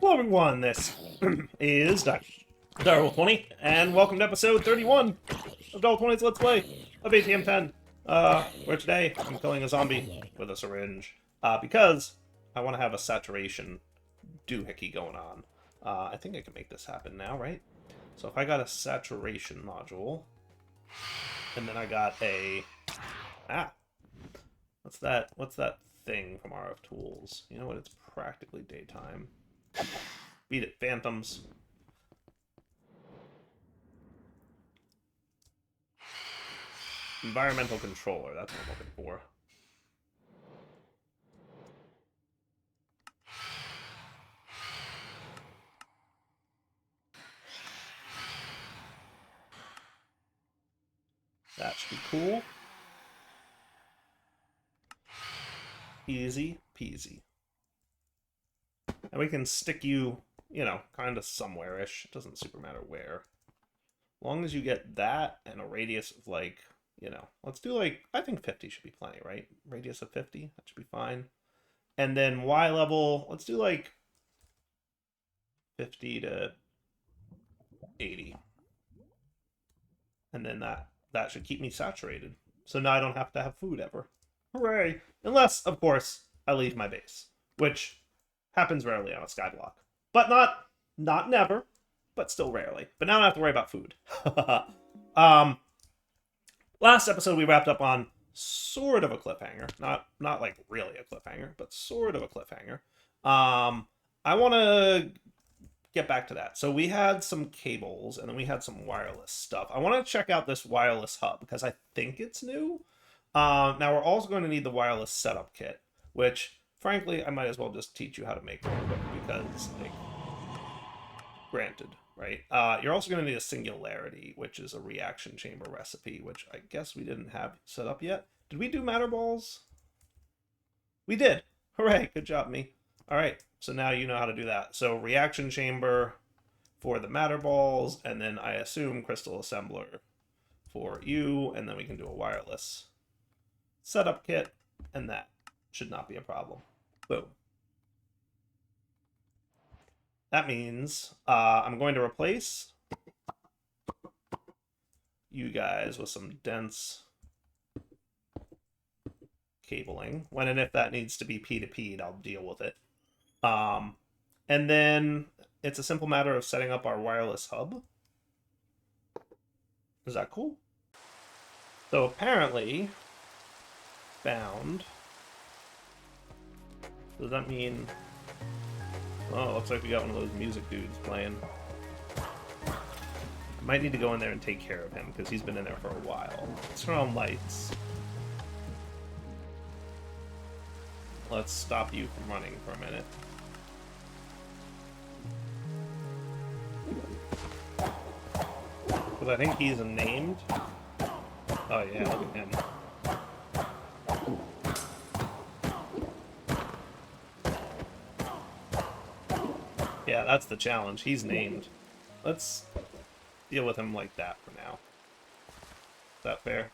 Hello everyone, this is Darwell20, and welcome to episode 31 of Darwell20's Let's Play of ATM10, where today I'm killing a zombie with a syringe, because I want to have a saturation doohickey going on. I think I can make this happen now, right? So if I got a saturation module, and then I got a... What's that thing from RF Tools? You know what, it's practically daytime. Beat it, Phantoms. Environmental controller, that's what I'm looking for. That should be cool. Easy peasy. And we can stick you, you know, kind of somewhere-ish. It doesn't super matter where. As long as you get that and a radius of, like, you know, let's do, like, I think 50 should be plenty, right? Radius of 50, that should be fine. And then Y level, let's do, like, 50 to 80. And then that should keep me saturated. So now I don't have to have food ever. Hooray! Unless, of course, I leave my base, which happens rarely on a skyblock. But not never, but still rarely. But now I don't have to worry about food. Last episode we wrapped up on sort of a cliffhanger. Not like really a cliffhanger, but sort of a cliffhanger. I want to get back to that. So we had some cables, and then we had some wireless stuff. I want to check out this wireless hub, because I think it's new. Now we're also going to need the wireless setup kit, which, frankly, I might as well just teach you how to make real quick, because, like, granted, right? You're also going to need a singularity, which is a reaction chamber recipe, which I guess we didn't have set up yet. Did we do matter balls? We did. Hooray, good job, me. All right, so now you know how to do that. So reaction chamber for the matter balls, and then I assume crystal assembler for you, and then we can do a wireless setup kit, and that should not be a problem. Boom. That means I'm going to replace you guys with some dense cabling. When and if that needs to be P2P, I'll deal with it. And then it's a simple matter of setting up our wireless hub. Is that cool? So apparently, bound. Does that mean... Oh, looks like we got one of those music dudes playing. Might need to go in there and take care of him, because he's been in there for a while. Let's turn on lights. Let's stop you from running for a minute. Because I think he's named. Oh yeah, look at him. Yeah, that's the challenge. He's named. Let's deal with him like that for now. Is that fair?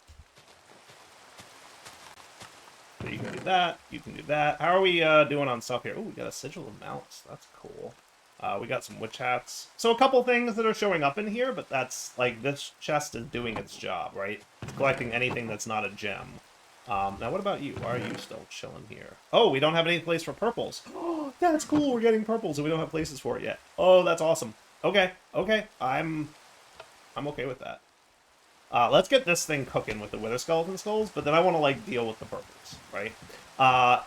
So you can do that. You can do that. How are we doing on stuff here? Oh, we got a sigil of mounts. That's cool. We got some witch hats. So a couple things that are showing up in here, but that's, like, this chest is doing its job, right? It's collecting anything that's not a gem. Now, what about you? Why are you still chilling here? Oh, we don't have any place for purples. Oh, that's cool. We're getting purples, and we don't have places for it yet. Oh, that's awesome. Okay, okay. I'm okay with that. Let's get this thing cooking with the wither skeleton skulls, but then I want to, like, deal with the purples, right?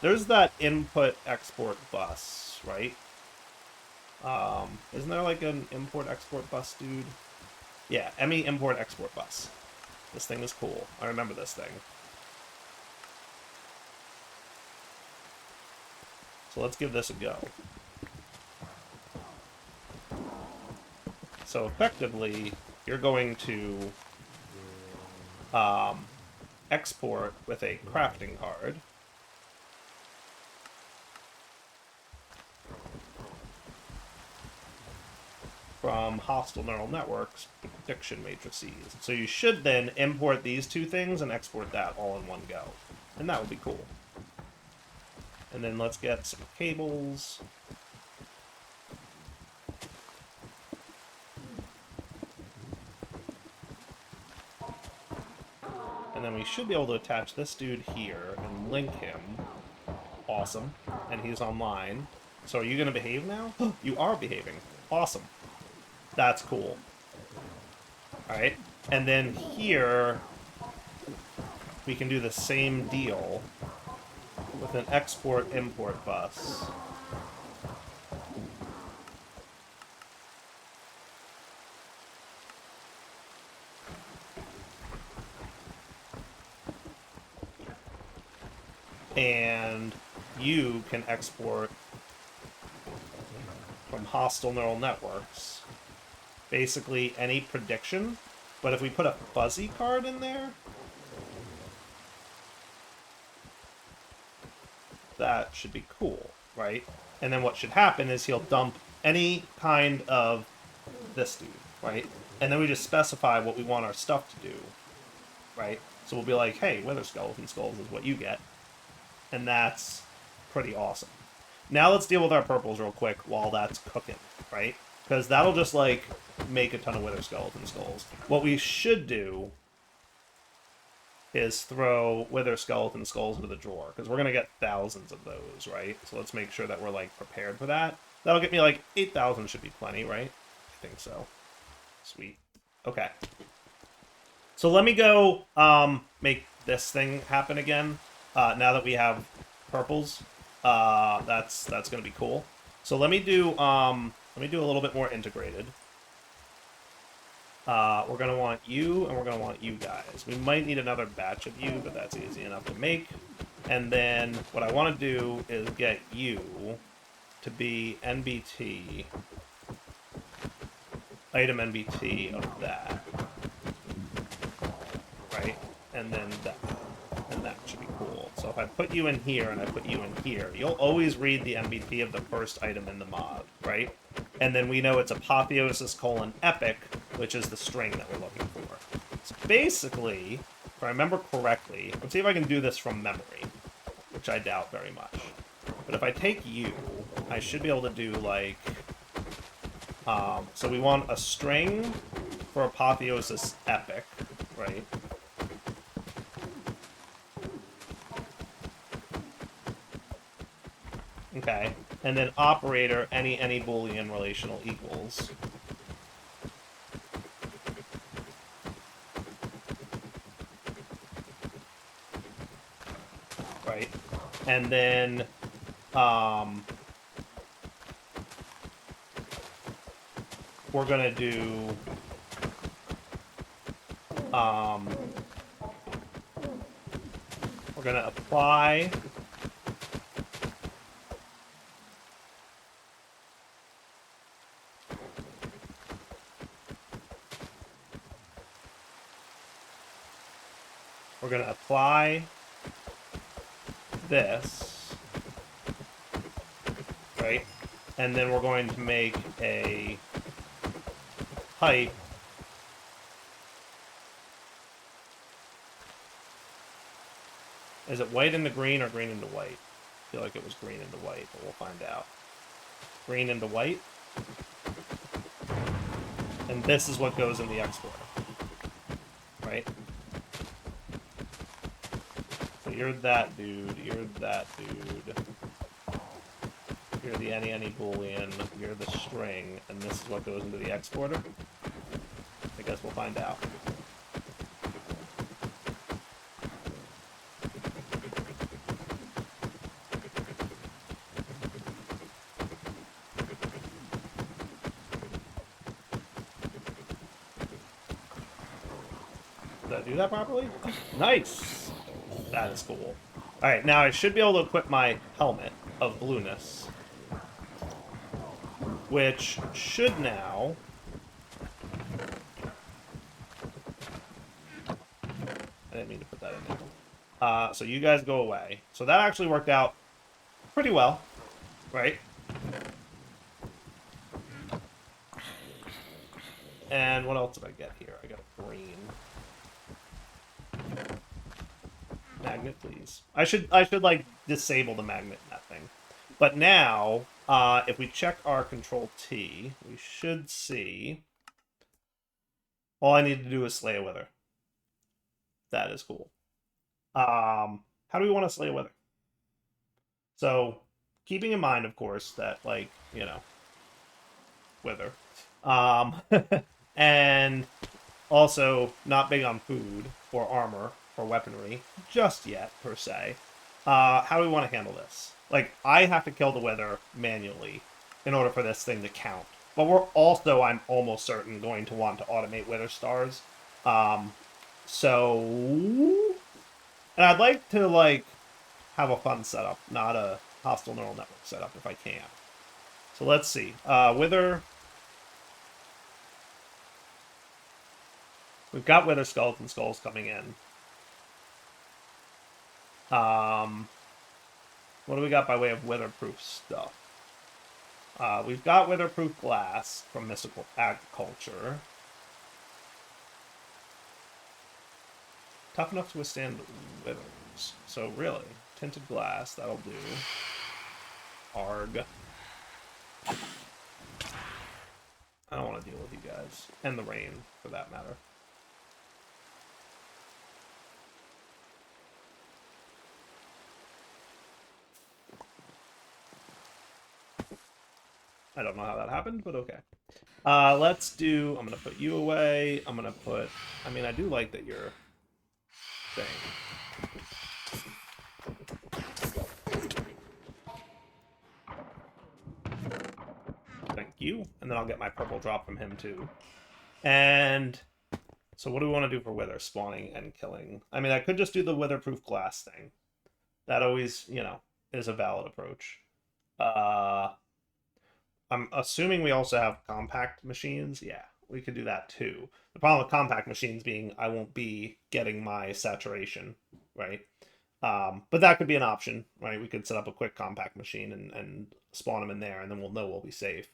There's that input-export bus, right? Isn't there, like, an import-export bus, dude? Yeah, ME import-export bus. This thing is cool. I remember this thing. So let's give this a go. So effectively, you're going to export with a crafting card. From hostile neural networks, prediction matrices. So you should then import these two things and export that all in one go. And that would be cool. And then let's get some cables. And then we should be able to attach this dude here and link him. Awesome. And he's online. So are you going to behave now? You are behaving. Awesome. That's cool. Alright. And then here, we can do the same deal with an export-import bus. And you can export from hostile neural networks basically any prediction, but if we put a fuzzy card in there, that should be cool, right? And then what should happen is he'll dump any kind of this dude, right? And then we just specify what we want our stuff to do, right? So we'll be like, hey, Wither Skeleton Skulls is what you get. And that's pretty awesome. Now let's deal with our purples real quick while that's cooking, right? Because that'll just, like, make a ton of Wither Skeleton Skulls. What we should do is throw Wither Skeleton Skulls into the drawer, because we're going to get thousands of those, right? So let's make sure that we're, like, prepared for that. That'll get me, like, 8,000 should be plenty, right? I think so. Sweet. Okay. So let me go make this thing happen again. Now that we have purples, that's going to be cool. So let me do a little bit more integrated. We're going to want you, and we're going to want you guys. We might need another batch of you, but that's easy enough to make. And then what I want to do is get you to be NBT, item NBT of that. Right? And then that. And that should be cool. So if I put you in here and I put you in here, you'll always read the NBT of the first item in the mod, right? And then we know it's apotheosis : epic, which is the string that we're looking for. So basically, if I remember correctly, let's see if I can do this from memory, which I doubt very much. But if I take you, I should be able to do, like, so we want a string for apotheosis epic, right? Okay, and then operator, any Boolean relational equals. Right, and then, we're gonna do, we're gonna apply this, right? And then we're going to make a pipe Is it white into green or green into white? I feel like it was green into white, but we'll find out. Green into white. And this is what goes in the exporter. Right? So you're that dude, you're that dude. You're the any boolean, you're the string, and this is what goes into the exporter? I guess we'll find out. Did I do that properly? Nice! That is cool. Alright, now I should be able to equip my helmet of blueness, which should now... I didn't mean to put that in there. So you guys go away. So that actually worked out pretty well, right? And what else did I get here? I got a green. Magnet, please. I should like disable the magnet in that thing. But now, if we check our Control T, we should see. All I need to do is slay a wither. That is cool. How do we want to slay a wither? So, keeping in mind, of course, that, like, you know, wither. Um, and also not big on food or armor or weaponry just yet, per se. How do we want to handle this? Like, I have to kill the wither manually in order for this thing to count. But we're also, I'm almost certain, going to want to automate wither stars. Um, so, and I'd like to, like, have a fun setup, not a hostile neural network setup if I can. So let's see. Wither. We've got wither skeleton skulls coming in. What do we got by way of weatherproof stuff? We've got weatherproof glass from Mystical Agriculture. Tough enough to withstand withers. So really, tinted glass, that'll do. Arg. I don't want to deal with you guys. And the rain, for that matter. I don't know how that happened, but okay. Let's do... I'm going to put you away. I'm going to put... I mean, I do like that you're... thing. Thank you. And then I'll get my purple drop from him, too. And... so what do we want to do for wither? Spawning and killing. I mean, I could just do the witherproof glass thing. That always, you know, is a valid approach. I'm assuming we also have compact machines. Yeah, we could do that too. The problem with compact machines being I won't be getting my saturation, right? But that could be an option, right? We could set up a quick compact machine and spawn them in there, and then we'll know we'll be safe.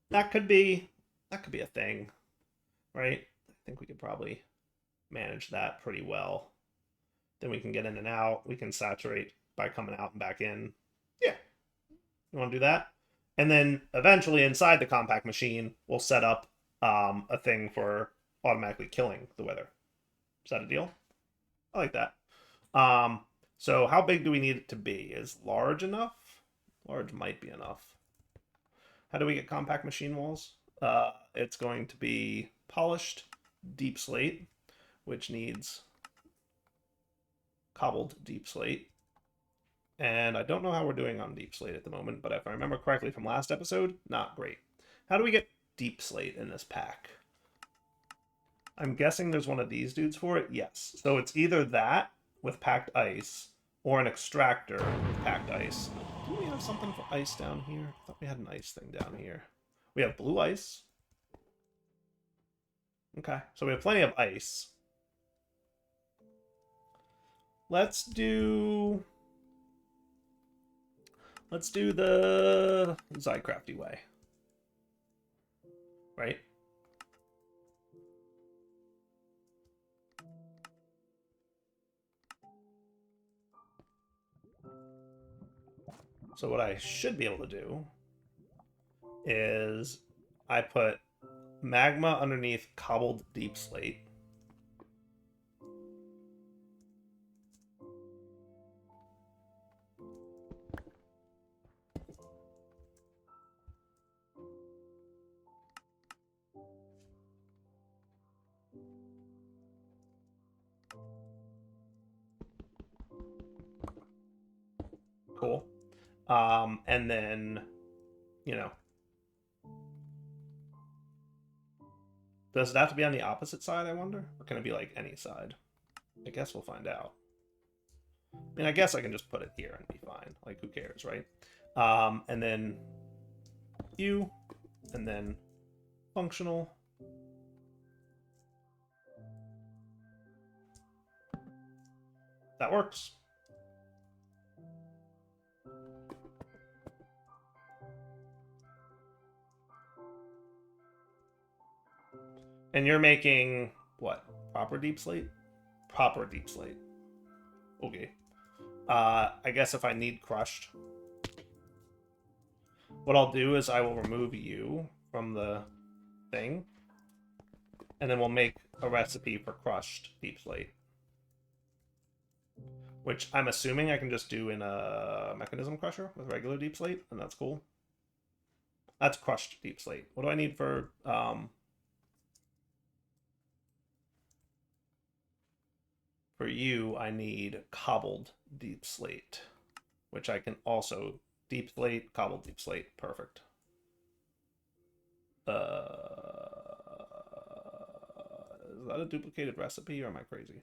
That could be a thing, right? I think we could probably manage that pretty well. Then we can get in and out. We can saturate by coming out and back in. Yeah, you want to do that? And then eventually inside the compact machine, we'll set up a thing for automatically killing the wither. Is that a deal? I like that. So how big do we need it to be? Is large enough? Large might be enough. How do we get compact machine walls? It's going to be polished deepslate, which needs cobbled deepslate. And I don't know how we're doing on Deepslate at the moment, but if I remember correctly from last episode, not great. How do we get Deepslate in this pack? I'm guessing there's one of these dudes for it. Yes. So it's either that with packed ice or an extractor with packed ice. Do we have something for ice down here? I thought we had an ice thing down here. We have blue ice. Okay, so we have plenty of ice. Let's do the Zycrafty way. Right? So what I should be able to do is I put magma underneath cobbled deepslate. Cool. And then, you know, does it have to be on the opposite side, I wonder? Or can it be like any side? I guess we'll find out. I mean, I guess I can just put it here and be fine. Like, who cares, right? And then you, and then functional. That works. And you're making what? Proper deepslate? Proper deepslate. Okay. I guess if I need crushed, what I'll do is I will remove you from the thing, and then we'll make a recipe for crushed deepslate. which I'm assuming I can just do in a mechanism crusher with regular deep slate, and that's cool. That's crushed deep slate. What do I need for you? I need cobbled deep slate, which I can also deep slate, cobbled deep slate. Perfect. Is that a duplicated recipe, or am I crazy?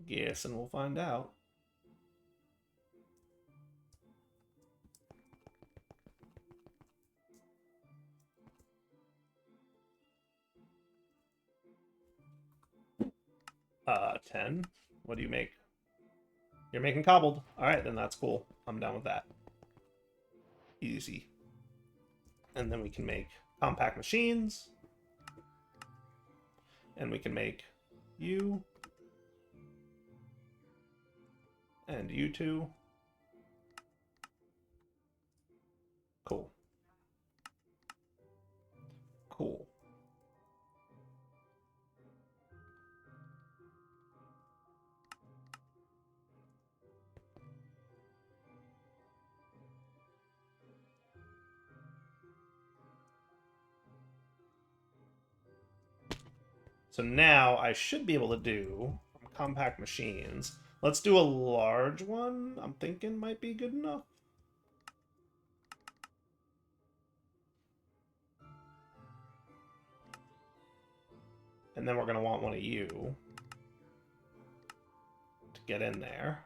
Yes, and we'll find out. Uh, 10. What do you make? You're making cobbled. All right, then that's cool. I'm down with that. Easy. And then we can make compact machines. And we can make you. And you two. Cool. Cool. So now I should be able to do compact machines. Let's do a large one. I'm thinking might be good enough. And then we're going to want one of you to get in there.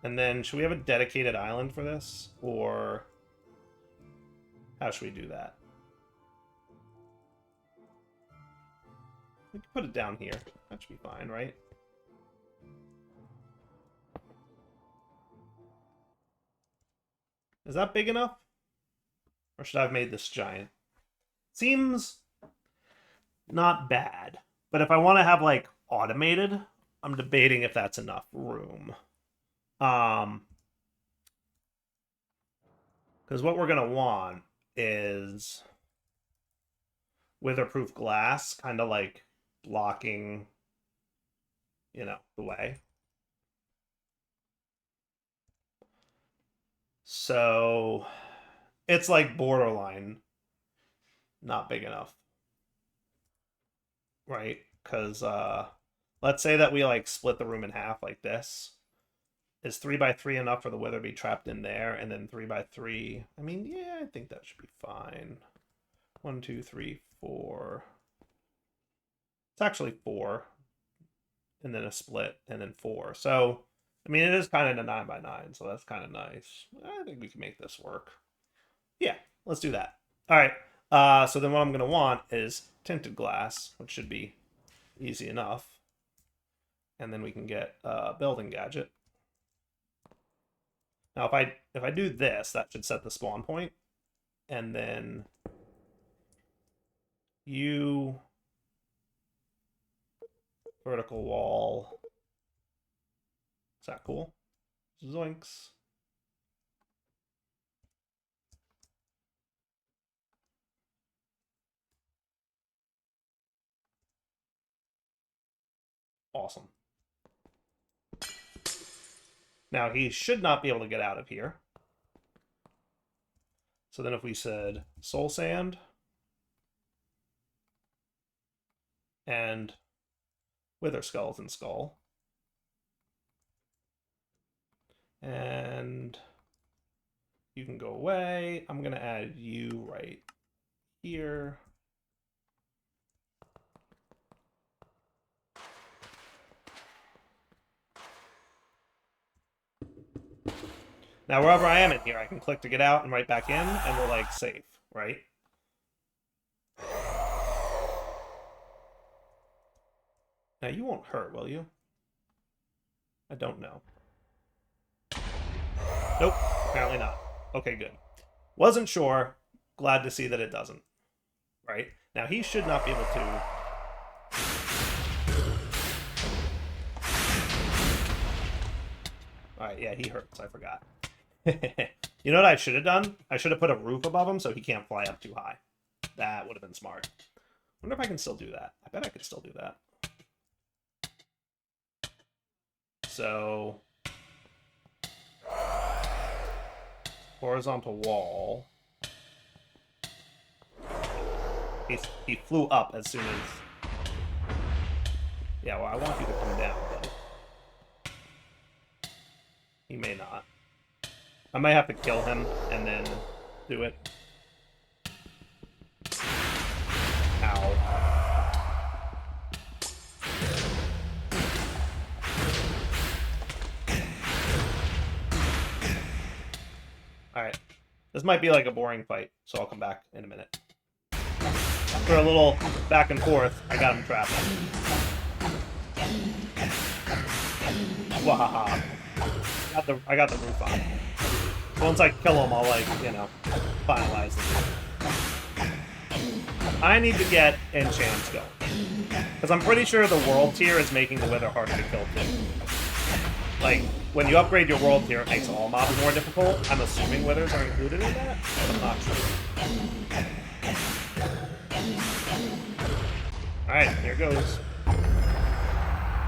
And then should we have a dedicated island for this? Or how should we do that? We can put it down here. That should be fine, right? Is that big enough? Or should I have made this giant? Seems not bad. But if I want to have, like, automated, I'm debating if that's enough room. Because what we're going to want is weatherproof glass, kind of like blocking, you know, the way. So it's like borderline not big enough, right? Because let's say that we like split the room in half like this. Is 3x3 enough for the weather to be trapped in there? And then 3x3, I mean, yeah, I think that should be fine. 1, 2, 3, 4. It's actually 4. And then a split, and then 4. So, I mean, it is kind of a 9x9, so that's kind of nice. I think we can make this work. Yeah, let's do that. All right. So then what I'm going to want is tinted glass, which should be easy enough. And then we can get a building gadget. Now, if I do this, that should set the spawn point. And then you vertical wall. Is that cool? Zoinks. Awesome. Now he should not be able to get out of here. So then if we said soul sand and wither skeleton skull, and you can go away. I'm going to add you right here. Now, wherever I am in here, I can click to get out and right back in, and we'll, like, save, right? Now, you won't hurt, will you? I don't know. Nope, apparently not. Okay, good. Wasn't sure. Glad to see that it doesn't. Right? Now, he should not be able to... Alright, yeah, he hurts. I forgot. You know what I should have done? I should have put a roof above him so he can't fly up too high. That would have been smart. I wonder if I can still do that. I bet I could still do that. So horizontal wall. He flew up as soon as... Yeah, well, I want you to come down, though. He may not. I might have to kill him and then do it. Ow. Alright. This might be like a boring fight, so I'll come back in a minute. After a little back and forth, I got him trapped. Wahaha. I got the roof on. Once I kill him, I'll, like, you know, finalize it. I need to get enchants going. Because I'm pretty sure the world tier is making the wither harder to kill, too. Like, when you upgrade your world tier, it makes all mobs more difficult. I'm assuming withers are included in that, but I'm not sure. Alright, here goes.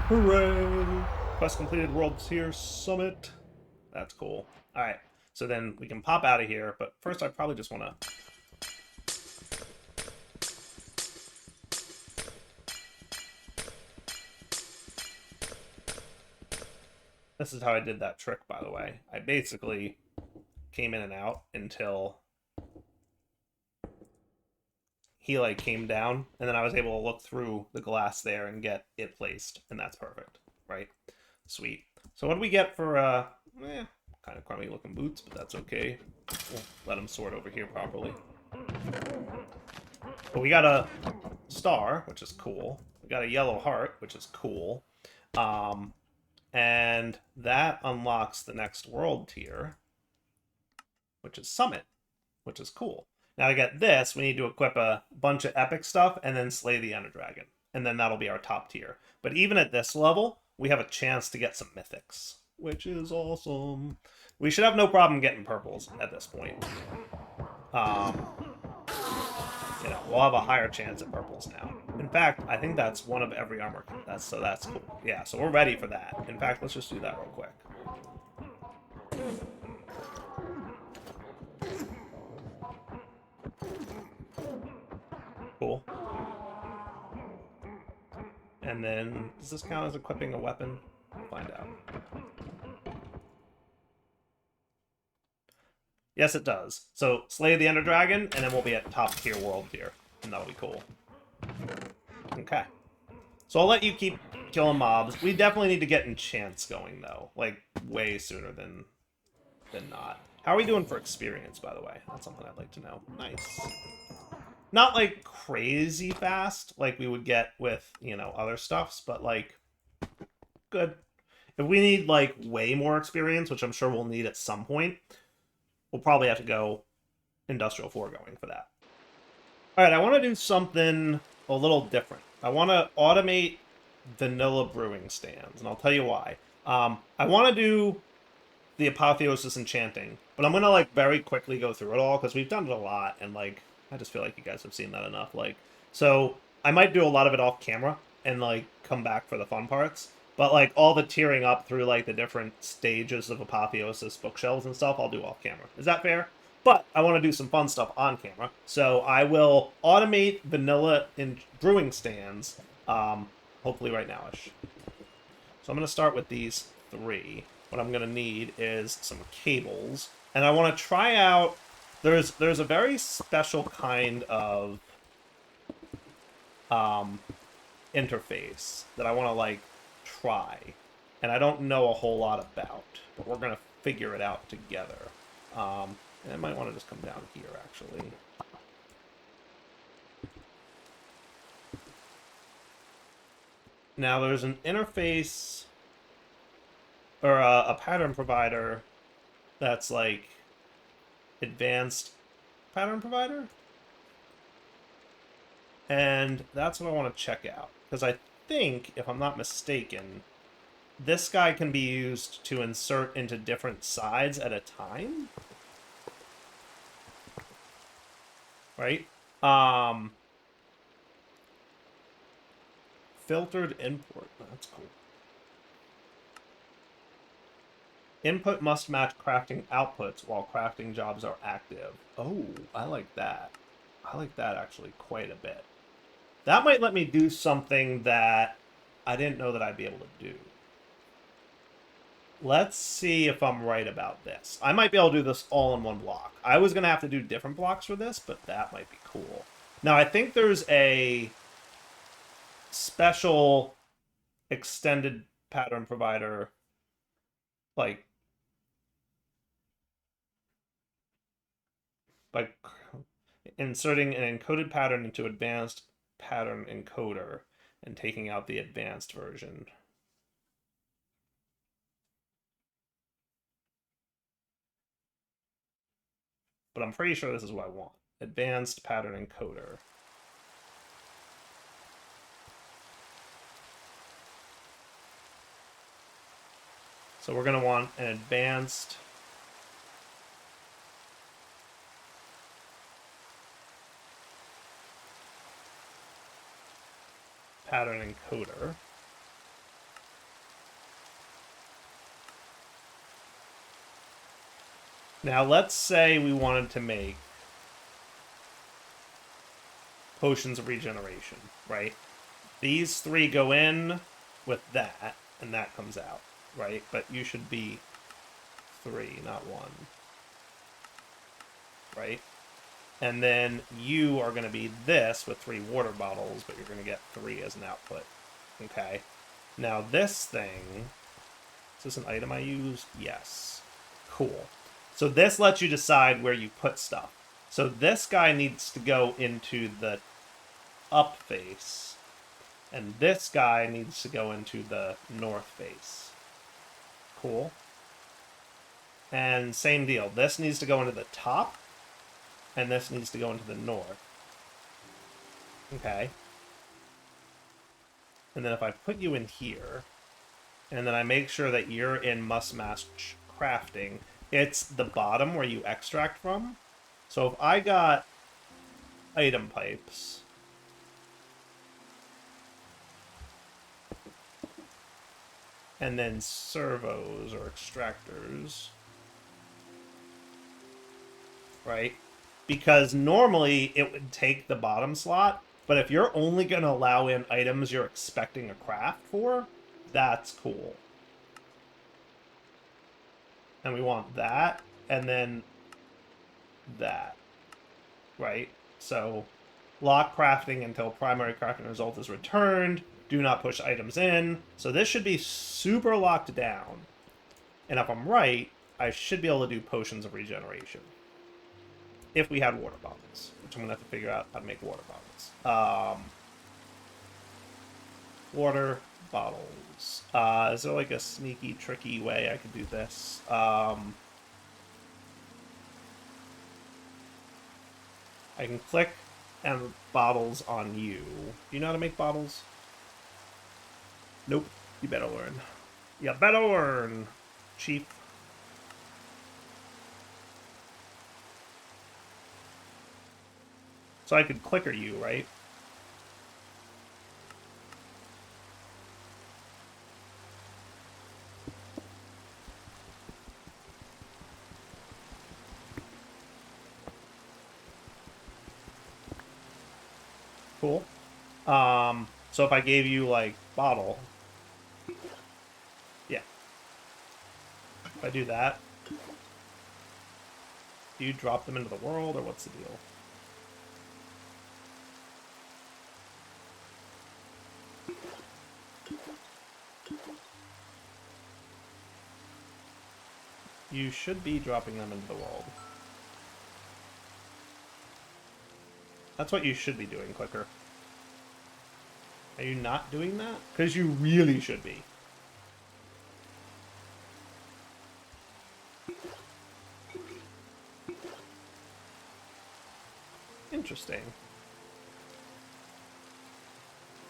Hooray! Quest completed, world tier summit. That's cool. Alright, so then we can pop out of here, but first I probably just want to... This is how I did that trick, by the way. I basically came in and out until he, like, came down, and then I was able to look through the glass there and get it placed, and that's perfect, right? Sweet. So what do we get for, kind of crummy looking boots, but that's okay. We'll let them sort over here properly. But we got a star, which is cool. We got a yellow heart, which is cool. And that unlocks the next world tier, which is Summit, which is cool. Now to get this, we need to equip a bunch of epic stuff and then slay the Ender Dragon. And then that'll be our top tier. But even at this level, we have a chance to get some mythics, which is awesome. We should have no problem getting purples at this point. You know, we'll have a higher chance at purples now. In fact, I think that's one of every armor. That's cool. Yeah, so we're ready for that. In fact, let's just do that real quick. Cool. And then, does this count as equipping a weapon? We'll find out. Yes, it does. So, slay the Ender Dragon, and then we'll be at top tier world tier. And that'll be cool. Okay. So I'll let you keep killing mobs. We definitely need to get enchants going, though. Like, way sooner than not. How are we doing for experience, by the way? That's something I'd like to know. Nice. Not, like, crazy fast, like we would get with, you know, other stuffs, but, like, good. If we need, like, way more experience, which I'm sure we'll need at some point, we'll probably have to go Industrial Foregoing for that. Alright, I want to do something a little different. I want to automate vanilla brewing stands, and I'll tell you why. I want to do the Apotheosis Enchanting, but I'm going to, like, very quickly go through it all, because we've done it a lot, and, like, I just feel like you guys have seen that enough. Like, so I might do a lot of it off camera, and, like, come back for the fun parts. But, like, all the tearing up through, like, the different stages of Apotheosis bookshelves and stuff, I'll do off camera. Is that fair? But I want to do some fun stuff on camera, so I will automate vanilla in brewing stands, hopefully right now-ish. So I'm going to start with these 3. What I'm going to need is some cables, and I want to try out... There's a very special kind of interface that I want to, like, try, and I don't know a whole lot about, but we're going to figure it out together. And I might want to just come down here, actually. Now, there's an interface, or a pattern provider that's, like, advanced pattern provider? And that's what I want to check out. Because I think, if I'm not mistaken, this guy can be used to insert into different sides at a time? Right? Filtered import. That's cool. Input must match crafting outputs while crafting jobs are active. Oh, I like that. I like that actually quite a bit. That might let me do something that I didn't know that I'd be able to do. Let's see if I'm right about this. I might be able to do this all in one block. I was going to have to do different blocks for this, but that might be cool. Now, I think there's a special extended pattern provider, like by inserting an encoded pattern into advanced pattern encoder and taking out the advanced version. But I'm pretty sure this is what I want. Advanced pattern encoder. So we're going to want an advanced pattern encoder. Now let's say we wanted to make potions of regeneration, right? These three go in with that, and that comes out, right? But you should be 3, not 1. Right? And then you are going to be this with 3 water bottles, but you're going to get 3 as an output. Okay. Now this thing, is this an item I used? Yes. Cool. So this lets you decide where you put stuff. So this guy needs to go into the up face, and this guy needs to go into the north face. Cool. And same deal. This needs to go into the top, and this needs to go into the north. Okay. And then if I put you in here, and then I make sure that you're in must match crafting, it's the bottom where you extract from. So if I got item pipes, and then servos or extractors, right? Because normally it would take the bottom slot, but if you're only going to allow in items you're expecting a craft for, that's cool. And we want that, and then that, right? So lock crafting until primary crafting result is returned. Do not push items in. So this should be super locked down. And if I'm right, I should be able to do potions of regeneration. If we had water bottles, which I'm going to have to figure out how to make water bottles. Water bottles. Is there like a sneaky, tricky way I could do this? I can click and bottles on you. Do you know how to make bottles? Nope. You better learn. You better learn, Chief. So I could clicker you, right? Cool. So if I gave you, like, bottle. Yeah. If I do that, do you drop them into the world, or what's the deal? You should be dropping them into the world. That's what you should be doing, Clicker. Are you not doing that? Because you really should be. Interesting.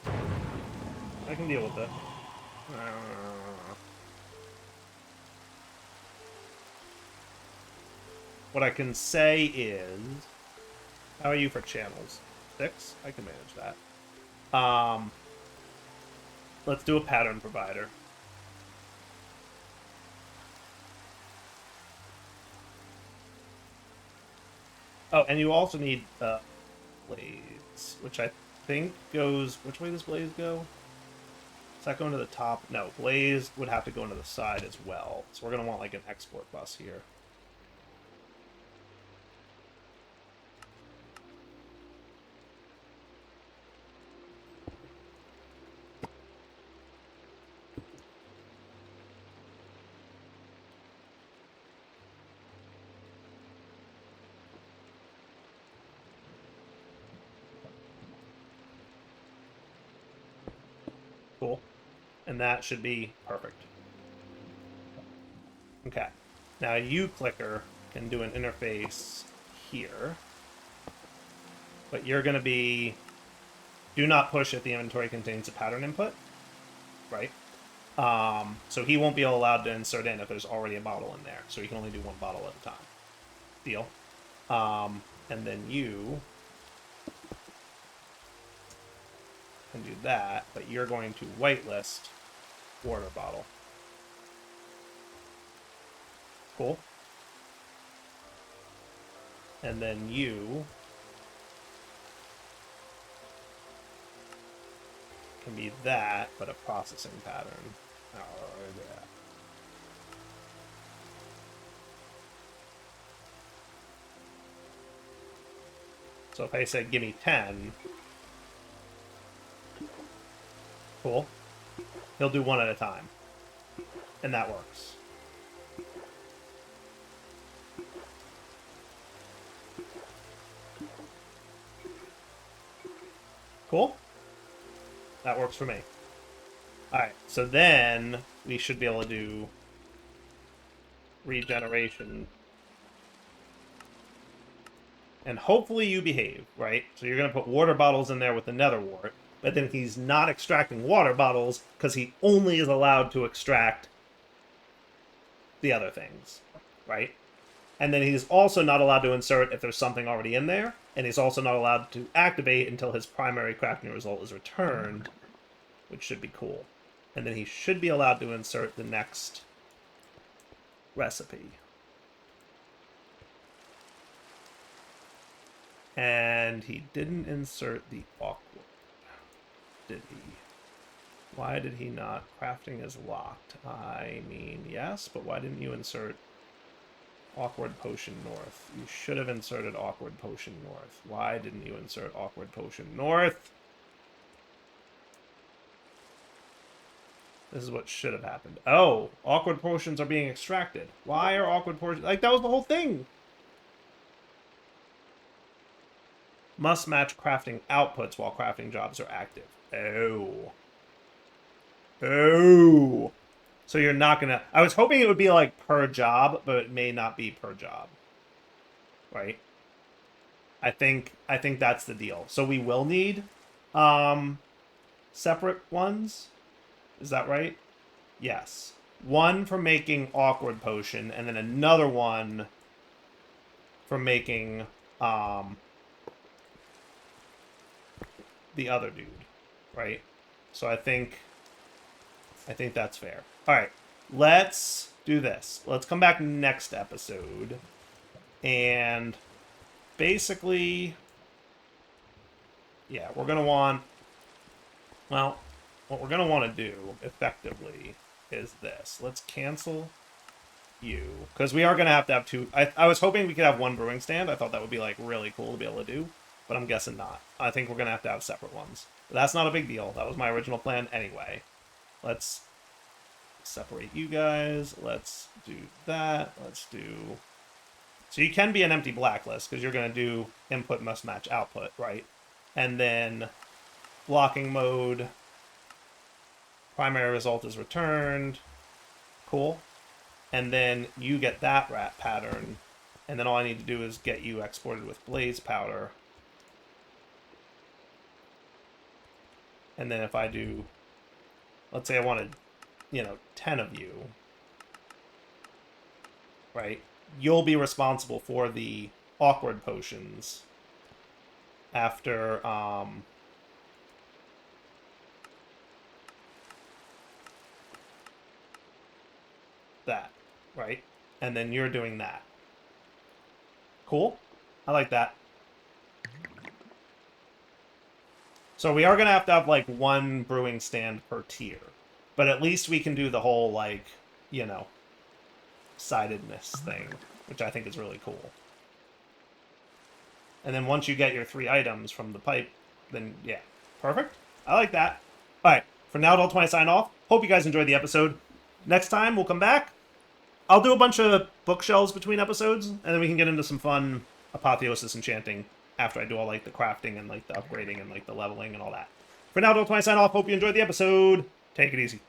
I can deal with it. What I can say is... How are you for channels? 6? I can manage that. Let's do a pattern provider. Oh, and you also need blades, which I think goes... Which way does blaze go? Does that go into the top? No, blaze would have to go into the side as well. So we're going to want like an export bus here. Cool. And that should be perfect. Okay. Now you clicker can do an interface here. But you're going to be... Do not push if the inventory contains a pattern input. Right? So he won't be allowed to insert in if there's already a bottle in there. So he can only do one bottle at a time. Deal. And then you can do that, but you're going to whitelist water bottle. Cool. And then you can be that, but a processing pattern. Oh, yeah. So if I said give me 10, cool. He'll do one at a time. And that works. Cool. That works for me. Alright, so then we should be able to do regeneration. And hopefully you behave, right? So you're going to put water bottles in there with the nether wart, but then he's not extracting water bottles because he only is allowed to extract the other things, right? And then he's also not allowed to insert if there's something already in there, and he's also not allowed to activate until his primary crafting result is returned, which should be cool. And then he should be allowed to insert the next recipe. And he didn't insert the awkward, did he? Why did he not? Crafting is locked. I mean, yes, but why didn't you insert awkward potion north? You should have inserted awkward potion north. Why didn't you insert awkward potion north? This is what should have happened. Oh, awkward potions are being extracted. Why are awkward potions... Like, that was the whole thing. Must match crafting outputs while crafting jobs are active. Oh. Oh. So you're not gonna... I was hoping it would be like per job, but it may not be per job. Right? I think that's the deal. So we will need separate ones. Is that right? Yes. One for making awkward potion, and then another one for making the other dude. Right? So I think that's fair. Alright. Let's do this. Let's come back next episode. And basically, yeah, we're going to want... Well, what we're going to want to do, effectively, is this. Let's cancel you. Because we are going to have two... I was hoping we could have one brewing stand. I thought that would be, like, really cool to be able to do. But I'm guessing not. I think we're going to have separate ones. But that's not a big deal. That was my original plan anyway. Let's separate you guys. Let's do that. Let's do... So you can be an empty blacklist, because you're going to do input must match output, right? And then blocking mode... Primary result is returned. Cool. And then you get that rat pattern. And then all I need to do is get you exported with blaze powder. And then if I do... Let's say I wanted, 10 of you. Right? You'll be responsible for the awkward potions. After, that, right? And then you're doing that. Cool? I like that. So we are going to have, like, one brewing stand per tier. But at least we can do the whole, like, you know, sidedness thing, which I think is really cool. And then once you get your 3 items from the pipe, then, yeah. Perfect. I like that. All right. For now, Adult20 sign off. Hope you guys enjoyed the episode. Next time, we'll come back. I'll do a bunch of bookshelves between episodes, and then we can get into some fun apotheosis enchanting after I do all, like, the crafting and, like, the upgrading and, like, the leveling and all that. For now, Adult20 sign off. Hope you enjoyed the episode. Take it easy.